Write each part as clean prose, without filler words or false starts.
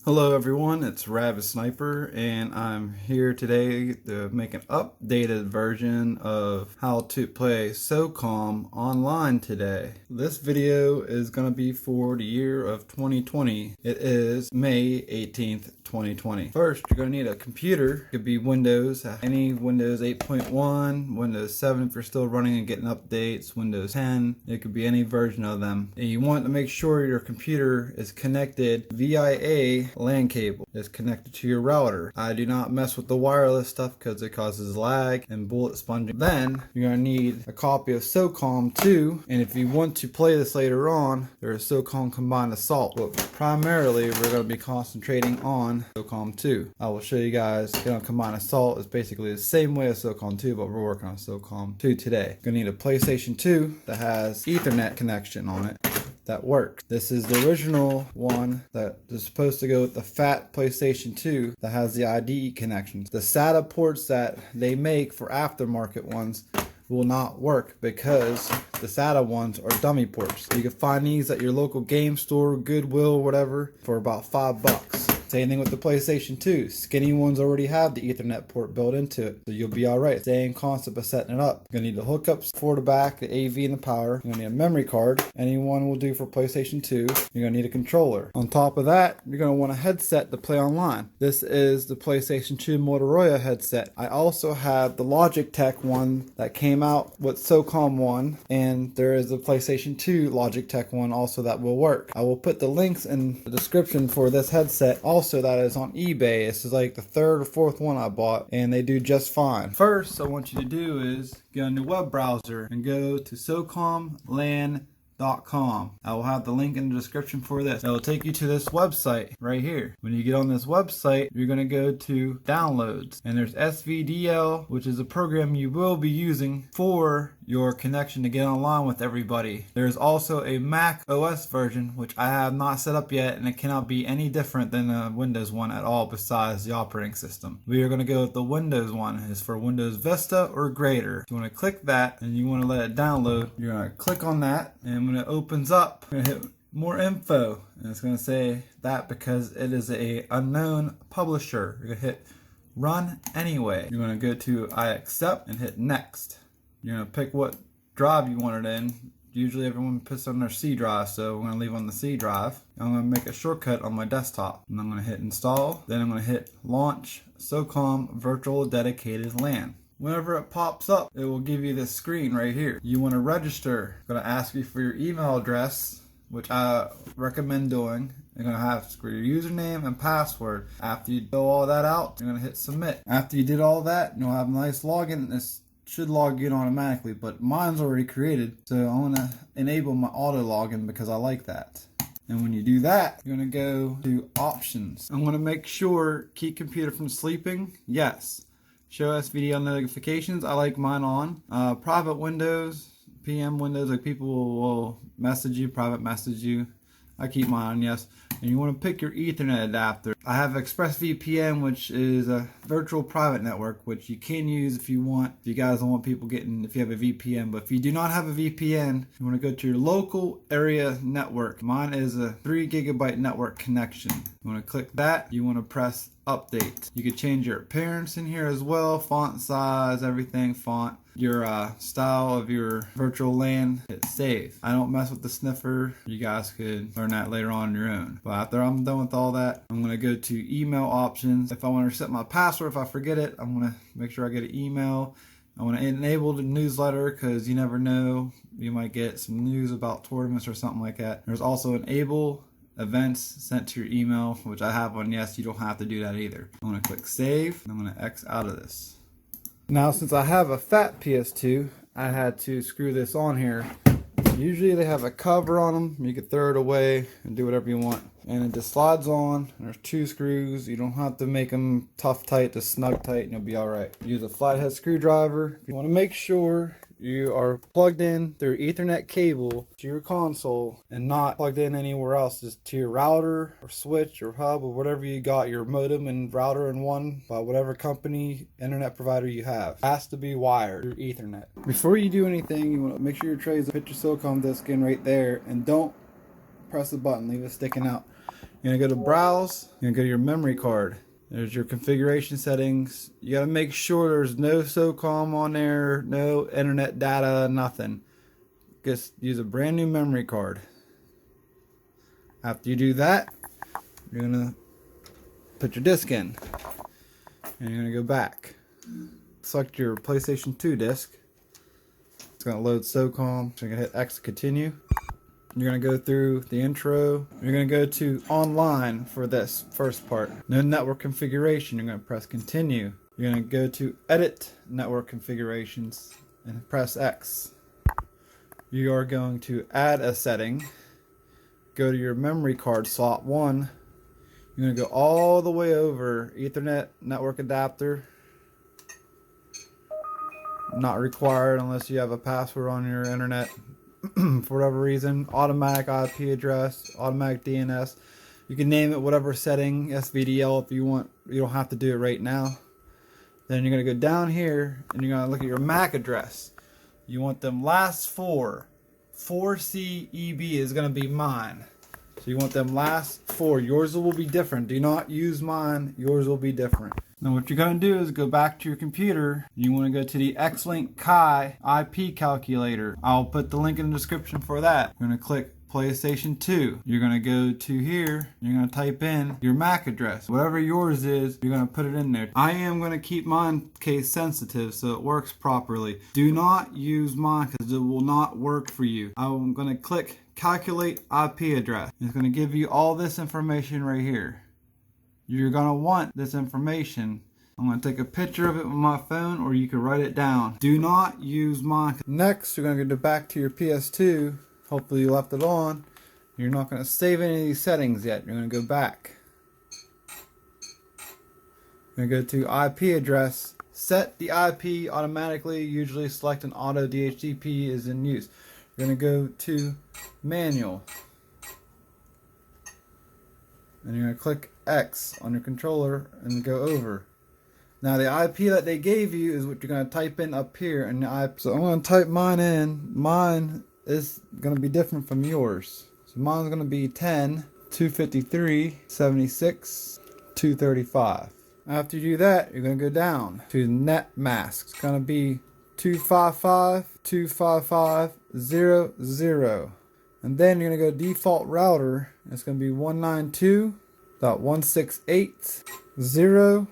Hello everyone, it's Ravis Sniper and I'm here today to make an updated version of how to play Socom online today. This video is going to be for the year of 2020. It is May 18th, 2020. First, you're going to need a computer. It could be Windows, any Windows 8.1, Windows 7 if you're still running and getting updates, Windows 10. It could be any version of them. And you want to make sure your computer is connected via LAN cable is connected to your router. I do not mess with the wireless stuff because it causes lag and bullet sponging. Then you're going to need a copy of Socom 2, and if you want to play this later on, there's Socom Combined Assault, but primarily we're going to be concentrating on Socom 2. I will show you guys Combined Assault is basically the same way as Socom 2, but we're working on Socom 2 today. You're going to need a PlayStation 2 that has Ethernet connection on it that works. This is the original one that is supposed to go with the fat PlayStation 2 that has the IDE connections. The SATA ports that they make for aftermarket ones will not work because the SATA ones are dummy ports. You can find these at your local game store, Goodwill, whatever, for about $5. Same thing with the PlayStation 2. Skinny ones already have the Ethernet port built into it, so you'll be alright. Same concept of setting it up. You're going to need the hookups for the back, the AV and the power. You're going to need a memory card. Anyone will do for PlayStation 2. You're going to need a controller. On top of that, you're going to want a headset to play online. This is the PlayStation 2 Motorola headset. I also have the Logitech one that came out with Socom 1, and there is a PlayStation 2 Logitech one also that will work. I will put the links in the description for this headset. Also, that is on eBay. This is like the third or fourth one I bought, and they do just fine. First, I want you to do is get on your web browser and go to SocomLAN.com. I will have the link in the description for this. It will take you to this website right here. When you get on this website, you're going to go to downloads, and there's SVDL, which is a program you will be using for your connection to get online with everybody. There's also a Mac OS version, which I have not set up yet, and it cannot be any different than a Windows one at all besides the operating system. We are going to go with the Windows one. It's for Windows Vista or greater. You want to click that and you want to let it download. You're going to click on that, and when it opens up, you're going to hit more info, and it's going to say that because it is a unknown publisher. You're going to hit run anyway. You're going to go to I accept and hit next. You're going to pick what drive you want it in. Usually everyone puts it on their C drive, so I'm going to leave on the C drive. I'm going to make a shortcut on my desktop, and I'm going to hit install. Then I'm going to hit launch Socom virtual dedicated LAN. Whenever it pops up, it will give you this screen right here. You want to register. It's going to ask you for your email address, which I recommend doing. You're going to have for your username and password. After you fill all that out, you're going to hit submit. After you did all that, you'll have a nice login. This should log in automatically, but mine's already created, so I want to enable my auto login because I like that. And when you do that, you're going to go to options. I'm going to make sure keep computer from sleeping. Yes. Show SVDL notifications. I like mine on. Private windows, PM windows, like people will message you, private message you. I keep mine on yes. And you want to pick your Ethernet adapter. I have ExpressVPN, which is a virtual private network, which you can use if you want. If you guys don't want people getting, if you have a VPN. But if you do not have a VPN, you want to go to your local area network. Mine is a 3 GB network connection. You want to click that. You want to press update. You can change your appearance in here as well, font size, everything, font, your style of your virtual LAN, hit save. I don't mess with the sniffer. You guys could learn that later on your own. But after I'm done with all that, I'm going to go to email options. If I want to reset my password, if I forget it, I'm going to make sure I get an email. I want to enable the newsletter because you never know, you might get some news about tournaments or something like that. There's also enable events sent to your email, which I have on yes. You don't have to do that either. I'm going to click save, and I'm going to X out of this. Now, since I have a fat PS2, I had to screw this on here. Usually they have a cover on them. You can throw it away and do whatever you want. And it just slides on. There's 2 screws. You don't have to make them tough tight, just snug tight, and you'll be alright. Use a flathead screwdriver. You want to make sure you are plugged in through Ethernet cable to your console and not plugged in anywhere else, just to your router or switch or hub or whatever you got, your modem and router in one by whatever company internet provider you have. It has to be wired through Ethernet. Before you do anything, you want to make sure your tray is put your Socom disc in right there, and don't press the button, leave it sticking out. You're gonna go to browse, you're gonna go to your memory card. There's your configuration settings. You gotta make sure there's no Socom on there, no internet data, nothing. Just use a brand new memory card. After you do that, you're gonna put your disc in. And you're gonna go back. Select your PlayStation 2 disc. It's gonna load SOCOM. So you're gonna hit X to continue. You're gonna go through the intro. You're gonna go to online for this first part. No network configuration. You're gonna press continue. You're gonna go to edit network configurations and press X. You are going to add a setting. Go to your memory card slot 1. You're gonna go all the way over Ethernet network adapter. Not required unless you have a password on your internet. For whatever reason, automatic IP address, automatic DNS. You can name it whatever setting, SVDL if you want. You don't have to do it right now. Then you're going to go down here and you're going to look at your MAC address. You want them last four. 4CEB is going to be mine. So you want them last four. Yours will be different. Do not use mine. Yours will be different. Now what you're going to do is go back to your computer. You want to go to the Xlink Kai Ip Calculator. I'll put the link in the description for that. You're going to click PlayStation 2. You're going to go to here. You're going to type in your MAC address. Whatever yours is, you're going to put it in there. I am going to keep mine case sensitive so it works properly. Do not use mine because it will not work for you. I'm going to click calculate IP address. It's going to give you all this information right here. You're going to want this information. I'm going to take a picture of it with my phone or you can write it down. Do not use mine. Next, you're going to go back to your PS2. Hopefully you left it on. You're not going to save any of these settings yet. You're going to go back. You're going to go to IP address. Set the IP automatically. Usually select an auto DHCP is in use. You're going to go to manual. And you're going to click X on your controller and go over. Now the IP that they gave you is what you're going to type in up here. And the IP. So I'm going to type mine in. Mine is going to be different from yours. So mine's going to be 10.253.76.235. After you do that, you're going to go down to net mask. It's going to be 255.255.0.0. And then you're going to go default router. It's going to be 192.168.0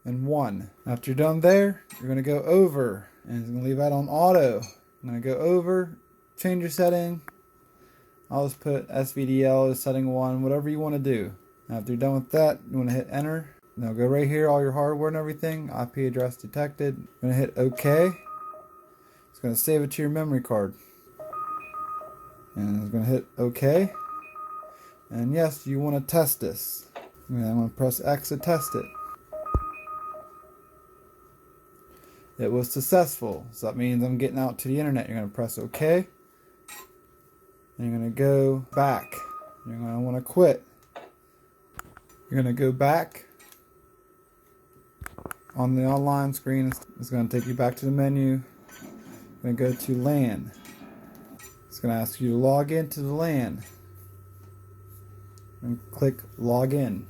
and 1. After you're done there, you're going to go over. And it's going to leave that on auto. I'm going to go over, change your setting. I'll just put SVDL as setting 1, whatever you want to do. After you're done with that, you want to hit enter. Now go right here, all your hardware and everything. IP address detected. I'm going to hit OK. It's going to save it to your memory card. And I'm going to hit OK. And yes, you want to test this. And I'm going to press X to test it. It was successful. So that means I'm getting out to the internet. You're going to press OK. And you're going to go back. You're going to want to quit. You're going to go back. On the online screen, it's going to take you back to the menu. You're going to go to LAN. It's going to ask you to log into the LAN. And click login.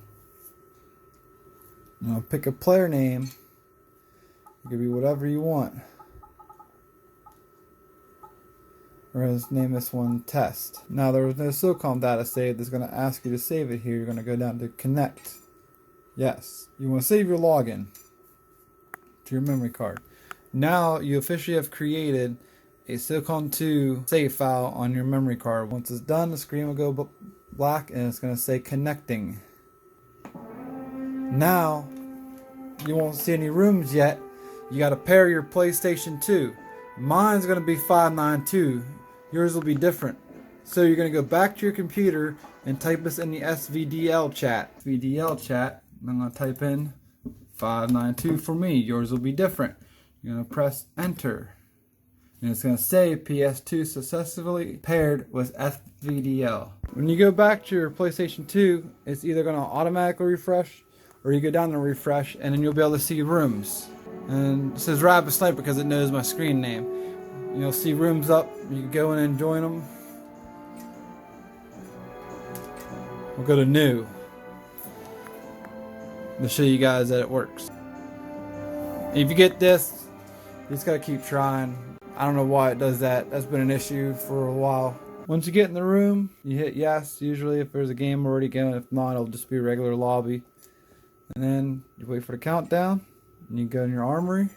Now pick a player name. It could be whatever you want. We're going to name this one test. Now there was no Socom data saved. It's going to ask you to save it here. You're going to go down to connect. Yes. You want to save your login to your memory card. Now you officially have created a Socom 2 save file on your memory card. Once it's done, the screen will go black and it's going to say connecting. Now you won't see any rooms yet. You got to pair your PlayStation 2. Mine's going to be 592. Yours will be different. So you're going to go back to your computer and type this in the SVDL chat. SVDL chat. I'm going to type in 592 for me. Yours will be different. You're going to press enter. And it's going to say PS2 successfully paired with SVDL. When you go back to your PlayStation 2, it's either going to automatically refresh or you go down to refresh and then you'll be able to see rooms. And it says Rabbit Sniper because it knows my screen name. You'll see rooms up. You can go in and join them. We'll go to new. to show you guys that it works. If you get this, you just gotta keep trying. I don't know why it does that. That's been an issue for a while. Once you get in the room, you hit yes, usually if there's a game already going. If not, it'll just be a regular lobby. And then you wait for the countdown, and you go in your armory,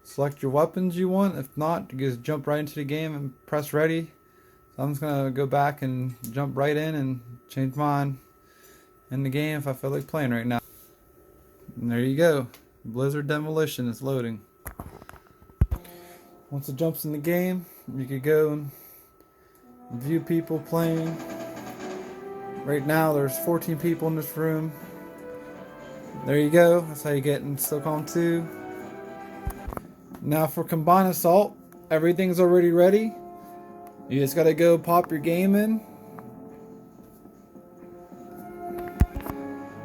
select your weapons you want. If not, you just jump right into the game and press ready. So I'm just gonna go back and jump right in and change mine in the game if I feel like playing right now. And there you go. Blizzard Demolition is loading. Once it jumps in the game, you could go and view people playing. Right now there's 14 people in this room. There you go. That's how you get in Socom 2. Now for Combined Assault, everything's already ready. You just gotta go pop your game in.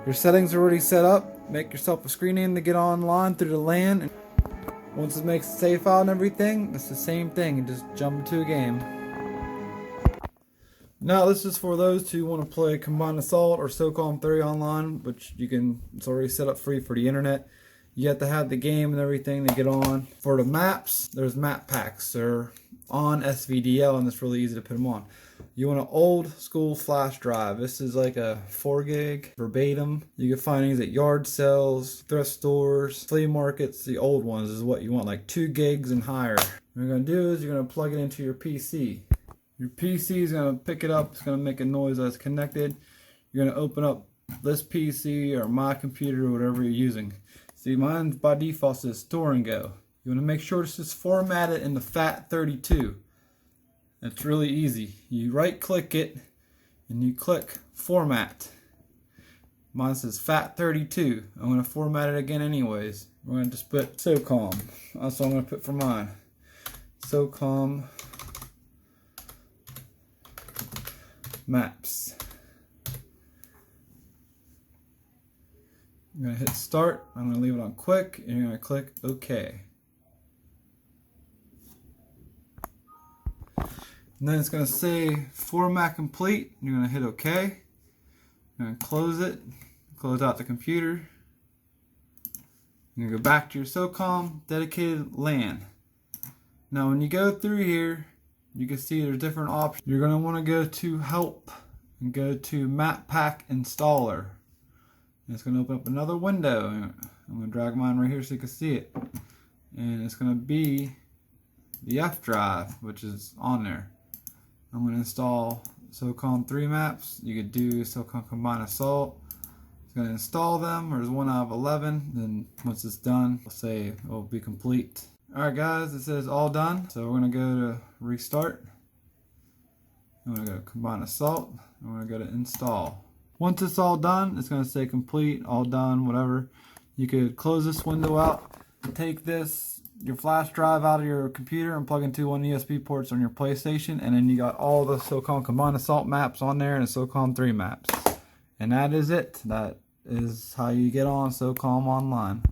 Your settings are already set up. Make yourself a screen name to get online through the LAN. And once it makes a save file and everything, it's the same thing. You just jump into a game. Now this is for those who want to play Combined Assault or Socom 3 online, which you can, it's already set up free for the internet. You have to have the game and everything to get on. For the maps, there's map packs. They're on SVDL and it's really easy to put them on. You want an old school flash drive. This is like a 4 gig verbatim. You can find these at yard sales, thrift stores, flea markets. The old ones is what you want, like 2 gigs and higher. What you're going to do is you're going to plug it into your PC. Your PC is going to pick it up. It's going to make a noise as it's connected. You're going to open up this PC or my computer or whatever you're using. See, mine by default says store and go. You want to make sure this is formatted in the FAT32. It's really easy. You right click it and you click format. Mine says FAT32. I'm going to format it again anyways. We're going to just put Socom. That's what I'm going to put for mine. Socom maps. I'm going to hit start. I'm going to leave it on quick and you're going to click OK. And then it's going to say format complete. You're going to hit OK. You're going to close it. Close out the computer. You're going to go back to your Socom dedicated LAN. Now when you go through here, you can see there's different options. You're going to want to go to help and go to map pack installer. And it's going to open up another window. I'm going to drag mine right here so you can see it. And it's going to be the F drive, which is on there. I'm going to install Socom 3 maps. You could do Socom Combined Assault. It's going to install them. There's 1 out of 11. Then once it's done, we'll say it will be complete. Alright guys, it says all done. So we're going to go to restart. I'm going to go to Combined Assault. I'm going to go to install. Once it's all done, it's going to say complete, all done, whatever. You could close this window out, take this, your flash drive out of your computer and plug into one of the USB ports on your PlayStation, and then you got all the Socom Combined Assault maps on there and the Socom 3 maps. And that is it. That is how you get on Socom online.